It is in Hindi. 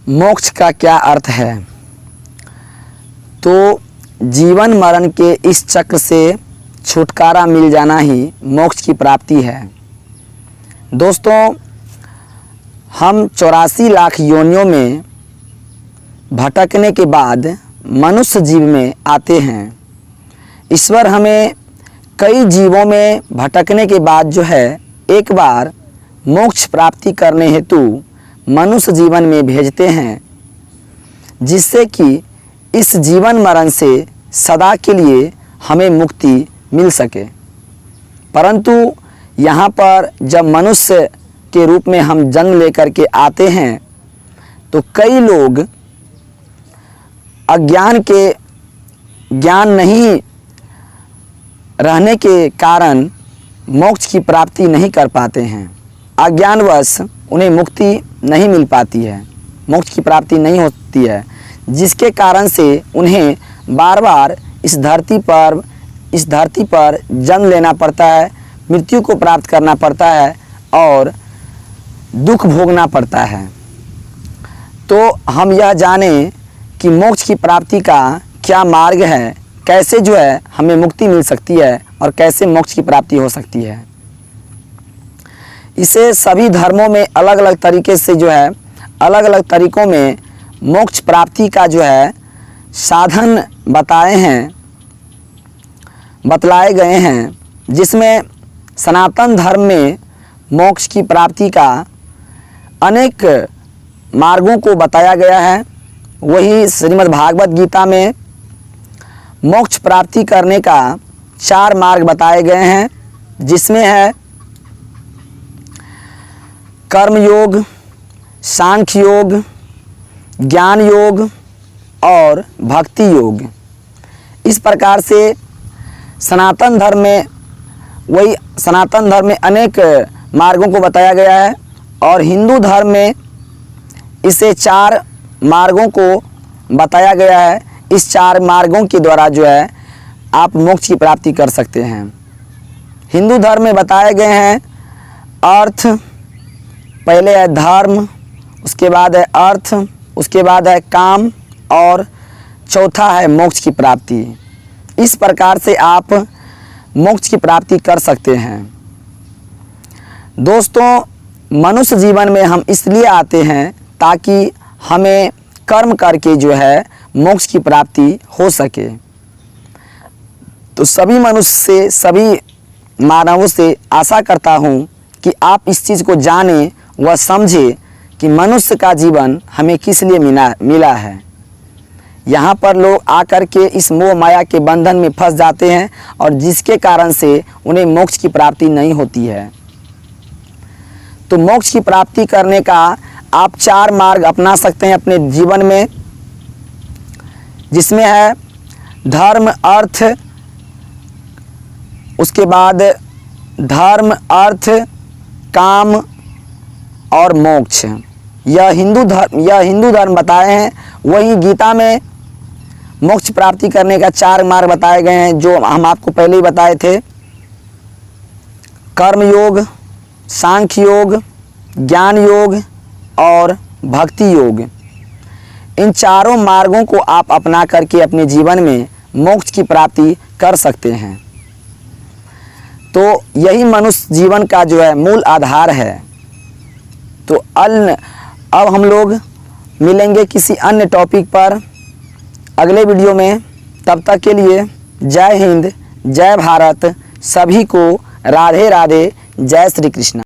मोक्ष का क्या अर्थ है? तो जीवन मरण के इस चक्र से छुटकारा मिल जाना ही मोक्ष की प्राप्ति है। दोस्तों, हम 84 लाख योनियों में भटकने के बाद मनुष्य जीव में आते हैं। ईश्वर हमें कई जीवों में भटकने के बाद जो है एक बार मोक्ष प्राप्ति करने हेतु मनुष्य जीवन में भेजते हैं, जिससे कि इस जीवन मरण से सदा के लिए हमें मुक्ति मिल सके। परंतु यहाँ पर जब मनुष्य के रूप में हम जन्म लेकर के आते हैं तो कई लोग ज्ञान नहीं रहने के कारण मोक्ष की प्राप्ति नहीं कर पाते हैं। अज्ञानवश उन्हें मुक्ति नहीं मिल पाती है, मोक्ष की प्राप्ति नहीं होती है, जिसके कारण से उन्हें बार बार इस धरती पर जन्म लेना पड़ता है, मृत्यु को प्राप्त करना पड़ता है और दुख भोगना पड़ता है। तो हम यह जानें कि मोक्ष की प्राप्ति का क्या मार्ग है, कैसे जो है हमें मुक्ति मिल सकती है और कैसे मोक्ष की प्राप्ति हो सकती है। इसे सभी धर्मों में अलग अलग तरीके से जो है अलग अलग तरीक़ों में मोक्ष प्राप्ति का जो है साधन बतलाए गए हैं, जिसमें सनातन धर्म में मोक्ष की प्राप्ति का अनेक मार्गों को बताया गया है। वही श्रीमद् भागवत गीता में मोक्ष प्राप्ति करने का 4 मार्ग बताए गए हैं, जिसमें है कर्म योग, सांख्य योग, ज्ञान योग और भक्ति योग। इस प्रकार से सनातन धर्म में अनेक मार्गों को बताया गया है और हिंदू धर्म में इसे 4 मार्गों को बताया गया है। इस 4 मार्गों के द्वारा जो है आप मोक्ष की प्राप्ति कर सकते हैं। हिंदू धर्म में बताए गए हैं अर्थ, पहले है धर्म, उसके बाद है अर्थ, उसके बाद है काम और चौथा है मोक्ष की प्राप्ति। इस प्रकार से आप मोक्ष की प्राप्ति कर सकते हैं। दोस्तों, मनुष्य जीवन में हम इसलिए आते हैं ताकि हमें कर्म करके जो है मोक्ष की प्राप्ति हो सके। तो सभी मनुष्य से, सभी मानवों से आशा करता हूँ कि आप इस चीज़ को जानें व समझें कि मनुष्य का जीवन हमें किस लिए मिला है। यहाँ पर लोग आकर के इस मोह माया के बंधन में फंस जाते हैं और जिसके कारण से उन्हें मोक्ष की प्राप्ति नहीं होती है। तो मोक्ष की प्राप्ति करने का आप 4 मार्ग अपना सकते हैं अपने जीवन में, जिसमें है धर्म, अर्थ, उसके बाद धर्म, अर्थ, काम और मोक्ष। यह हिंदू धर्म बताए हैं। वही गीता में मोक्ष प्राप्ति करने का 4 मार्ग बताए गए हैं, जो हम आपको पहले ही बताए थे। कर्म योग, सांख्य योग, ज्ञान योग और भक्ति योग। इन 4 मार्गों को आप अपना करके अपने जीवन में मोक्ष की प्राप्ति कर सकते हैं। तो यही मनुष्य जीवन का जो है मूल आधार है। तो अब हम लोग मिलेंगे किसी अन्य टॉपिक पर अगले वीडियो में। तब तक के लिए जय हिंद, जय भारत, सभी को राधे राधे, जय श्री कृष्ण।